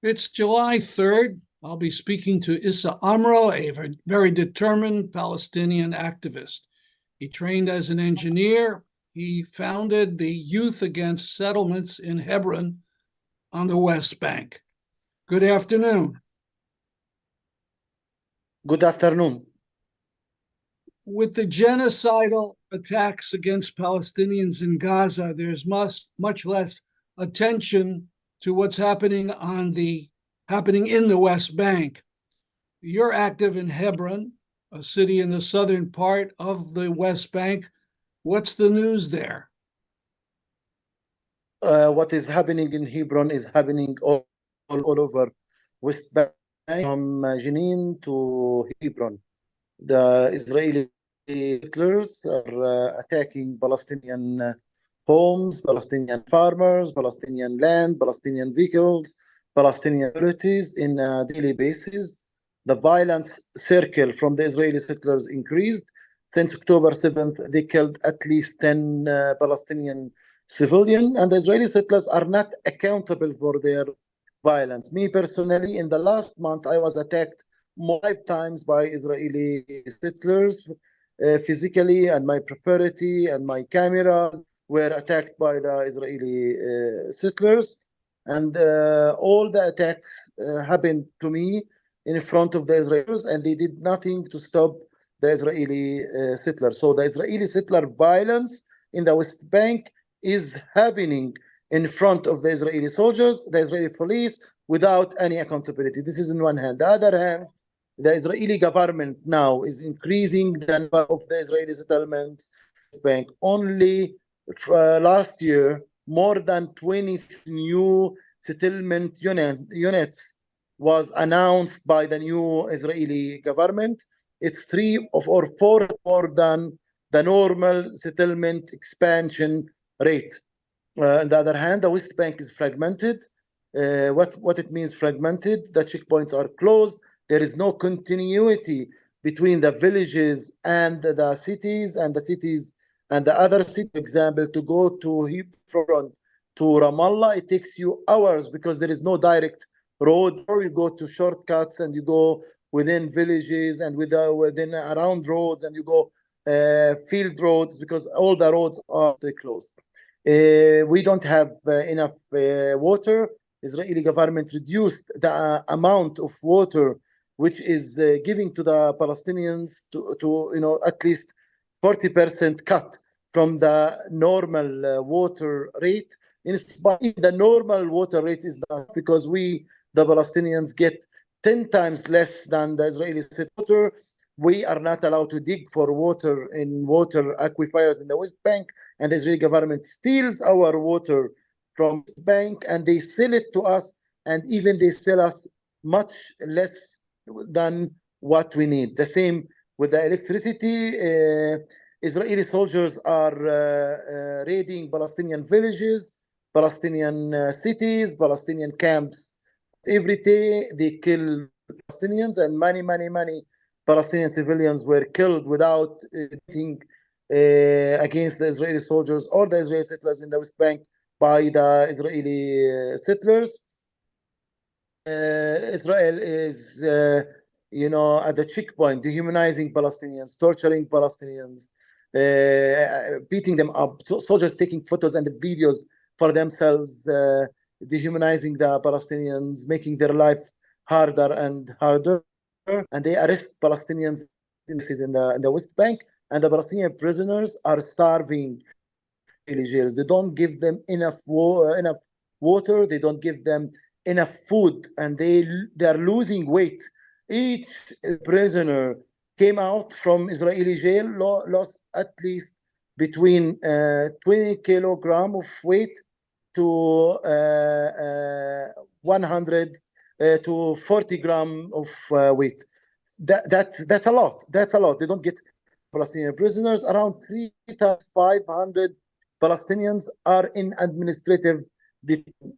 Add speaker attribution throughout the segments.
Speaker 1: It's July 3rd. I'll be speaking to Issa Amro, a very determined Palestinian activist. He trained as an engineer. He founded the Youth Against Settlements in Hebron on the West Bank. Good afternoon.
Speaker 2: Good afternoon.
Speaker 1: With the genocidal attacks against Palestinians in Gaza, there's much less attention to what's happening in the West Bank. You're active in Hebron, a city in the southern part of the West Bank. What's the news there?
Speaker 2: What is happening in Hebron is happening all over West Bank, from Jenin to Hebron. The Israeli settlers are attacking Palestinian homes, Palestinian farmers, Palestinian land, Palestinian vehicles, Palestinian authorities in a daily basis. The violence circle from the Israeli settlers increased. Since October 7th, they killed at least 10 Palestinian civilians, and the Israeli settlers are not accountable for their violence. Me personally, in the last month, I was attacked 5 times by Israeli settlers physically, and my property and my cameras were attacked by the Israeli settlers. And all the attacks happened to me in front of the Israelis, and they did nothing to stop the Israeli settlers. So the Israeli settler violence in the West Bank is happening in front of the Israeli soldiers, the Israeli police, without any accountability. This is on one hand. The other hand, the Israeli government now is increasing the number of the Israeli settlements bank. Only last year, more than 20 new settlement units was announced by the new Israeli government. It's 3 or 4 more than the normal settlement expansion rate. On the other hand, the West Bank is fragmented. What it means fragmented? The checkpoints are closed. There is no continuity between the villages and the cities, and the cities and the other city. For example, to go to Hebron, to Ramallah, it takes you hours because there is no direct road, or you go to shortcuts and you go within villages and within around roads, and you go field roads, because all the roads are closed. We don't have enough water. Israeli government reduced the amount of water which is giving to the Palestinians to at least 40% cut from the normal water rate. In spite, the normal water rate is not, because the Palestinians, get 10 times less than the Israeli water. We are not allowed to dig for water in water aquifers in the West Bank, and the Israeli government steals our water from the Bank, and they sell it to us, and even they sell us much less than what we need. The same with the electricity. Israeli soldiers are raiding Palestinian villages, Palestinian cities, Palestinian camps. Every day they kill Palestinians, and many Palestinian civilians were killed without anything against the Israeli soldiers or the Israeli settlers in the West Bank by the Israeli settlers. Israel is, at the checkpoint, dehumanizing Palestinians, torturing Palestinians, beating them up, soldiers taking photos and videos for themselves, dehumanizing the Palestinians, making their life harder and harder. And they arrest Palestinians in the West Bank, and the Palestinian prisoners are starving in jails. They don't give them enough water. They don't give them enough food, and they are losing weight. Each prisoner came out from Israeli jail lost at least between 20 kilogram of weight to 100 to 40 gram of weight. That's a lot. That's a lot. They don't get Palestinian prisoners. Around 3,500 Palestinians are in administrative detention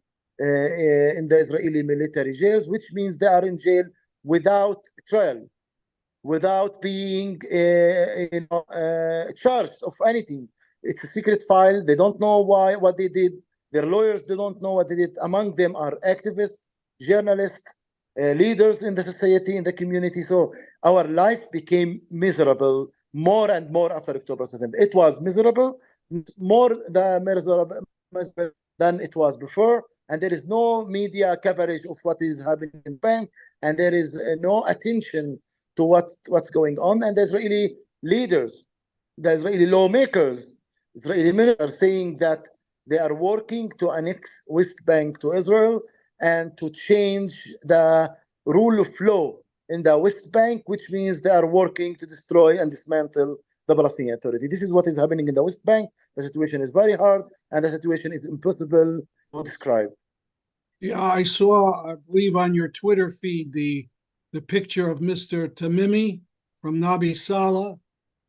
Speaker 2: in the Israeli military jails, which means they are in jail without trial, without being charged of anything. It's a secret file. They don't know what they did. Their lawyers, they don't know what they did. Among them are activists, journalists, leaders in the society, in the community. So our life became miserable more and more after October 7th. It was miserable, more the miserable than it was before. And there is no media coverage of what is happening in the bank, and there is no attention to what's going on. And the Israeli leaders, the Israeli lawmakers, Israeli ministers are saying that they are working to annex West Bank to Israel and to change the rule of law in the West Bank, which means they are working to destroy and dismantle the Palestinian Authority. This is what is happening in the West Bank. The situation is very hard, and the situation is impossible to describe.
Speaker 1: Yeah, I saw, I believe, on your Twitter feed the picture of Mr. Tamimi from Nabi Saleh.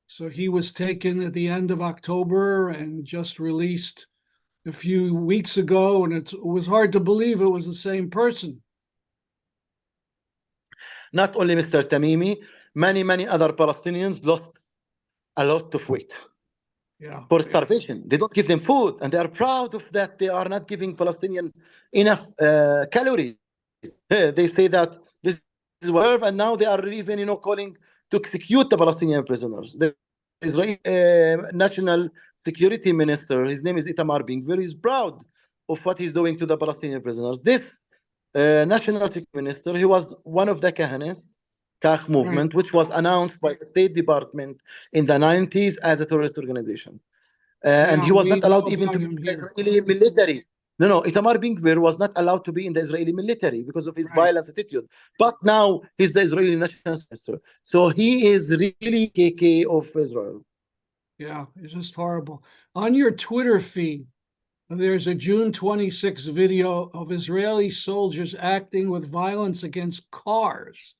Speaker 1: So he was taken at the end of October and just released a few weeks ago, and it was hard to believe it was the same person.
Speaker 2: Not only Mr. Tamimi, many other Palestinians lost a lot of weight
Speaker 1: Yeah,
Speaker 2: for starvation. They don't give them food, and they are proud of that. They are not giving Palestinians enough calories. They say that this is what, and now they are even, calling to execute the Palestinian prisoners. The Israeli national security minister, his name is Itamar Ben-Gvir, is proud of what he's doing to the Palestinian prisoners. This national security minister, he was one of the Kach
Speaker 1: right.
Speaker 2: movement, which was announced by the State Department in the 90s as a terrorist organization. And
Speaker 1: Yeah,
Speaker 2: he was
Speaker 1: we
Speaker 2: not
Speaker 1: know
Speaker 2: allowed even to
Speaker 1: about
Speaker 2: be
Speaker 1: him
Speaker 2: in the
Speaker 1: here.
Speaker 2: Israeli military. No, Itamar Ben-Gvir was not allowed to be in the Israeli military because of his
Speaker 1: Right.
Speaker 2: violence attitude. But now he's the Israeli national minister. So he is really KK of Israel.
Speaker 1: Yeah, it's just horrible. On your Twitter feed, there's a June 26 video of Israeli soldiers acting with violence against cars,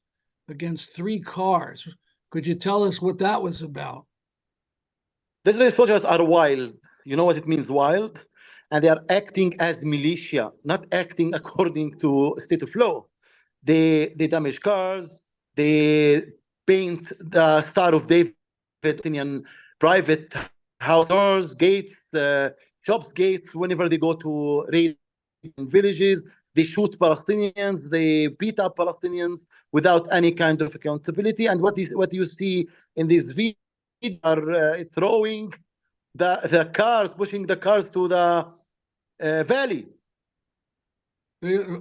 Speaker 1: against 3 cars. Could you tell us what that was about?
Speaker 2: The Israeli soldiers are wild. You know what it means, wild? And they are acting as militia, not acting according to state of law. They damage cars. They paint the Star of David Palestinian private house doors, gates, shops gates. Whenever they go to raid villages, they shoot Palestinians. They beat up Palestinians without any kind of accountability. And what you see in these videos are throwing the cars, pushing the cars to the valley.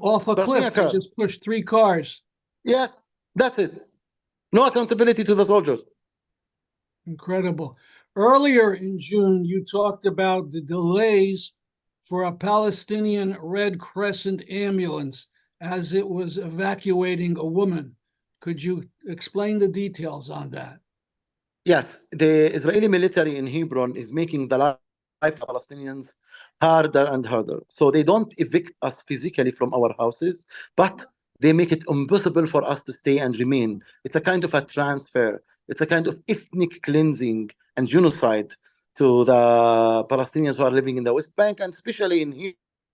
Speaker 1: Off a cliff,
Speaker 2: Palestinian
Speaker 1: they
Speaker 2: cars.
Speaker 1: just pushed 3 cars.
Speaker 2: Yes, that's it. No accountability to the soldiers.
Speaker 1: Incredible. Earlier in June, you talked about the delays for a Palestinian Red Crescent ambulance as it was evacuating a woman. Could you explain the details on that?
Speaker 2: Yes, the Israeli military in Hebron is making the life of Palestinians harder and harder. So they don't evict us physically from our houses, but they make it impossible for us to stay and remain. It's a kind of a transfer. It's a kind of ethnic cleansing and genocide to the Palestinians who are living in the West Bank, and especially in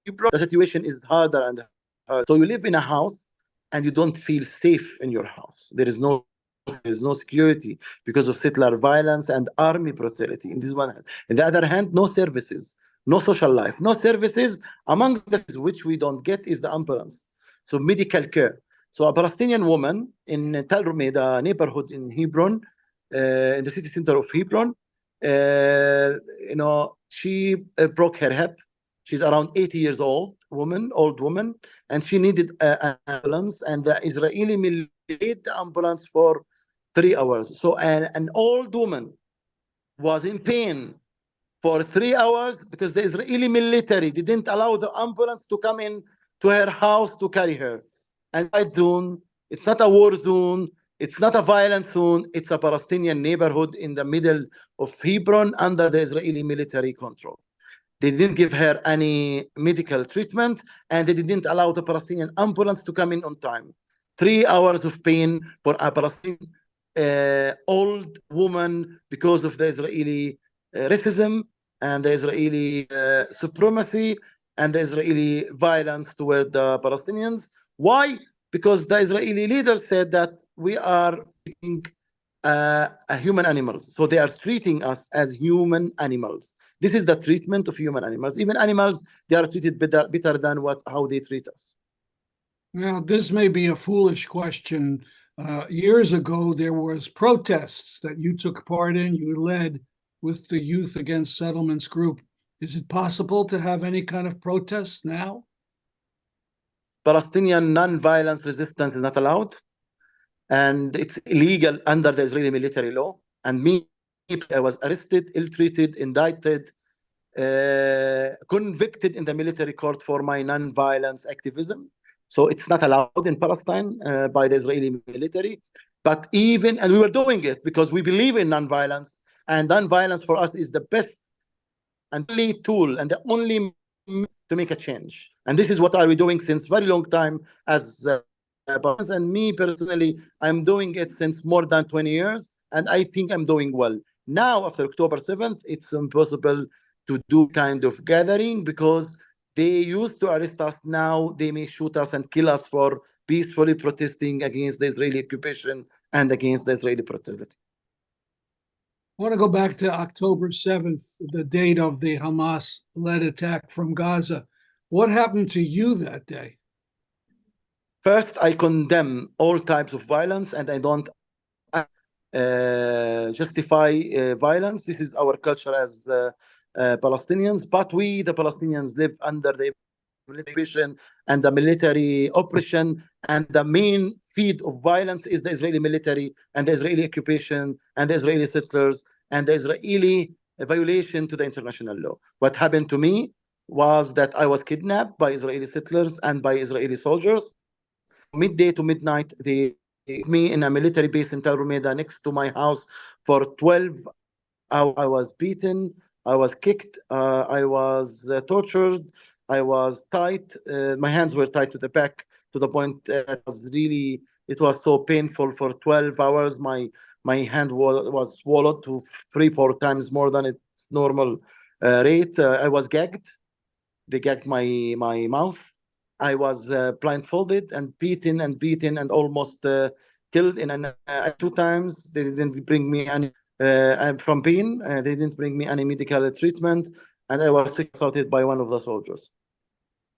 Speaker 2: Hebron. The situation is harder and harder. So you live in a house and you don't feel safe in your house. There is no security because of settler violence and army brutality in this one hand. On the other hand, no services, no social life, no services. Among the things which we don't get is the ambulance. So medical care. So a Palestinian woman in Tel Rumeda neighborhood in Hebron, in the city center of Hebron, she broke her hip. She's around 80 years old woman, and she needed an ambulance, and the Israeli military the ambulance for 3 hours. So an old woman was in pain for 3 hours because the Israeli military didn't allow the ambulance to come in to her house to carry her. And zone, it's not a war zone, it's not a violent zone, it's a Palestinian neighborhood in the middle of Hebron under the Israeli military control. They didn't give her any medical treatment, and they didn't allow the Palestinian ambulance to come in on time. 3 hours of pain for a Palestinian old woman because of the Israeli racism and the Israeli supremacy and the Israeli violence toward the Palestinians. Why? Because the Israeli leaders said that we are treating human animals. So they are treating us as human animals. This is the treatment of human animals. Even animals, they are treated better than how they treat us.
Speaker 1: Now, this may be a foolish question. Years ago, there was protests that you took part in, you led with the Youth Against Settlements group. Is it possible to have any kind of protests now?
Speaker 2: Palestinian non-violence resistance is not allowed, and it's illegal under the Israeli military law. And me, I was arrested, ill-treated, indicted, convicted in the military court for my non-violence activism. So it's not allowed in Palestine by the Israeli military. But even, and we were doing it because we believe in non-violence, and non-violence for us is the best and only tool and the only to make a change. And this is what are we doing since very long time as and me personally, I'm doing it since more than 20 years, and I think I'm doing well. Now, after October 7th, it's impossible to do kind of gathering because they used to arrest us. Now they may shoot us and kill us for peacefully protesting against the Israeli occupation and against the Israeli brutality.
Speaker 1: I want to go back to October 7th, the date of the Hamas-led attack from Gaza. What happened to you that day?
Speaker 2: First, I condemn all types of violence, and I don't justify violence. This is our culture as Palestinians. But we, the Palestinians, live under the occupation and the military oppression, and the main feed of violence is the Israeli military and the Israeli occupation and the Israeli settlers and the Israeli violation to the international law. What happened to me was that I was kidnapped by Israeli settlers and by Israeli soldiers. From midday to midnight, they put me in a military base in Tel Rumeda next to my house for 12 hours. I was beaten, I was kicked, I was tortured, I was tied. My hands were tied to the back to the point it was so painful for 12 hours. My hand was swallowed to 3-4 times more than its normal rate. I was gagged. They gagged my mouth. I was blindfolded and beaten and almost killed in 2 times. They didn't bring me any from pain. They didn't bring me any medical treatment, and I was assaulted by one of the soldiers.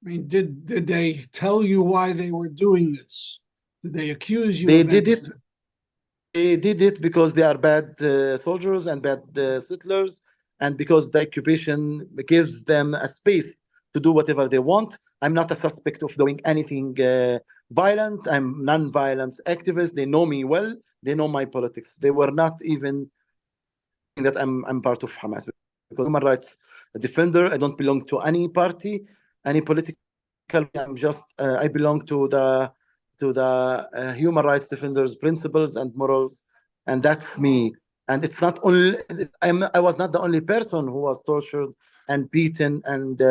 Speaker 1: I mean, did they tell you why they were doing this? Did they accuse you
Speaker 2: They
Speaker 1: of
Speaker 2: did it.
Speaker 1: anything?
Speaker 2: They did it because they are bad soldiers and bad settlers, and because the occupation gives them a space to do whatever they want. I'm not a suspect of doing anything violent. I'm non-violence activist. They know me well. They know my politics. They were not even that I'm part of Hamas because human rights defender. I don't belong to any party, any political. I'm just I belong to the human rights defenders principles and morals, and that's me. And it's not only I was not the only person who was tortured and beaten and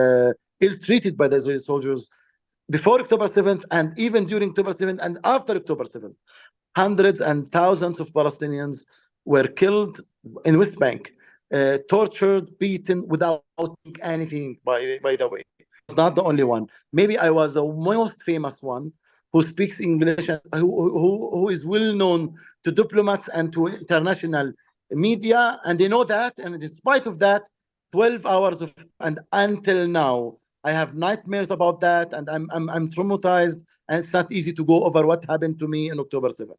Speaker 2: ill-treated by the Israeli soldiers before October 7th, and even during October 7th and after October 7th. Hundreds and thousands of Palestinians were killed in West Bank, tortured, beaten without anything, by the way. I was not the only one. Maybe I was the most famous one who speaks English and who is well known to diplomats and to international media, and they know that. And in spite of that, 12 hours of and until now, I have nightmares about that, and I'm traumatized, and it's not easy to go over what happened to me on October 7th.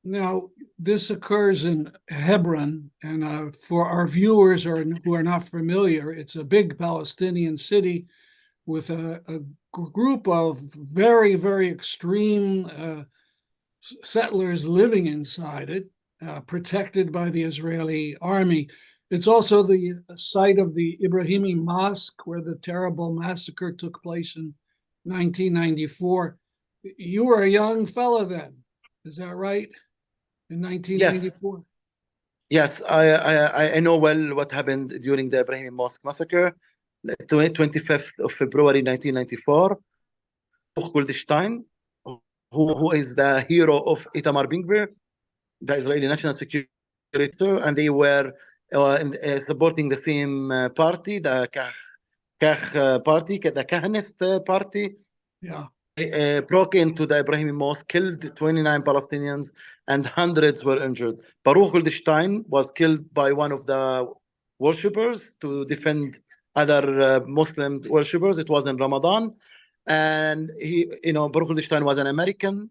Speaker 1: Now, this occurs in Hebron, and for our viewers who are not familiar, it's a big Palestinian city with a group of very, very extreme settlers living inside it, protected by the Israeli army. It's also the site of the Ibrahimi Mosque, where the terrible massacre took place in 1994. You were a young fellow then, is that right? In 1994?
Speaker 2: Yes, I know well what happened during the Ibrahim Mosque massacre, 25th of February 1994. Goldstein, who is the hero of Itamar Ben-Gvir, the Israeli National Security, and they were supporting the same party, the Kach party, the Kahanist party.
Speaker 1: Yeah.
Speaker 2: Broke into the Ibrahimi Mosque, killed 29 Palestinians, and hundreds were injured. Baruch Goldstein was killed by one of the worshippers to defend other Muslim worshippers. It was in Ramadan. And he, Baruch Goldstein was an American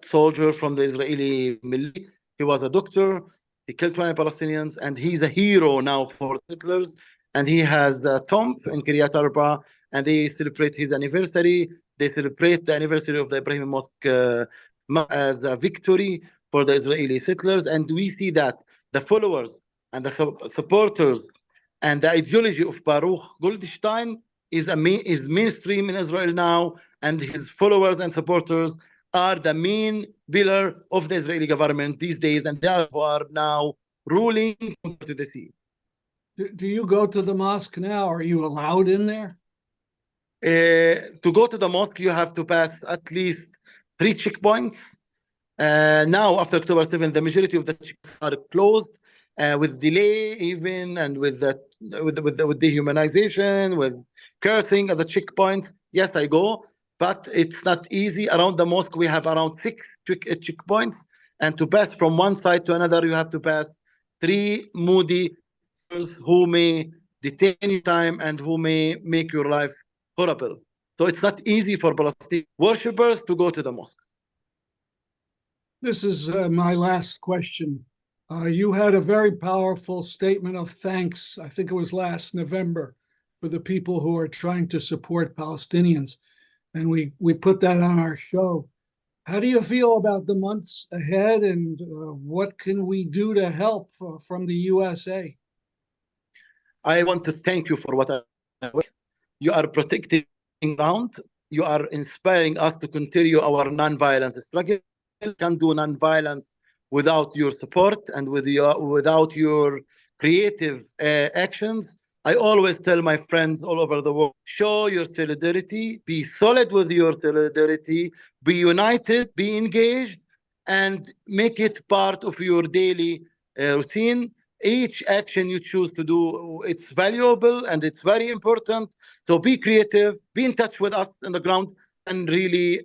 Speaker 2: soldier from the Israeli military. He was a doctor. He killed 20 Palestinians, and he's a hero now for settlers. And he has a tomb in Kiryat Arba, and they celebrate his anniversary. They celebrate the anniversary of the Ibrahim Mosque as a victory for the Israeli settlers. And we see that the followers and the supporters and the ideology of Baruch Goldstein is mainstream in Israel now, and his followers and supporters are the main pillar of the Israeli government these days, and they are now ruling to the sea.
Speaker 1: Do you go to the mosque now? Are you allowed in there?
Speaker 2: To go to the mosque, you have to pass at least 3 checkpoints. Now, after October 7th, the majority of the checkpoints are closed with delay, even, and with dehumanization, with cursing at the checkpoints. Yes, I go, but it's not easy. Around the mosque, we have around 6 checkpoints, and to pass from one side to another, you have to pass 3 moody who may detain your time and who may make your life horrible. So it's not easy for Palestinian worshippers to go to the mosque.
Speaker 1: This is my last question. You had a very powerful statement of thanks, I think it was last November, for the people who are trying to support Palestinians. And we put that on our show. How do you feel about the months ahead, and what can we do to help from the USA?
Speaker 2: I want to thank you for what you are protecting ground. You are inspiring us to continue our nonviolence struggle. We can do nonviolence without your support and without your creative actions. I always tell my friends all over the world, show your solidarity, be solid with your solidarity, be united, be engaged, and make it part of your daily routine. Each action you choose to do, it's valuable and it's very important. So be creative, be in touch with us on the ground, and really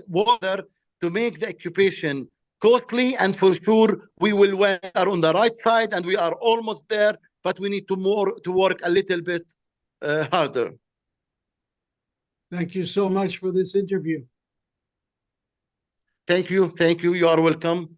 Speaker 2: work there to make the occupation costly. And for sure, we will win. We are on the right side, and we are almost there, but we need to work a little bit harder.
Speaker 1: Thank you so much for this interview.
Speaker 2: Thank you. You are welcome.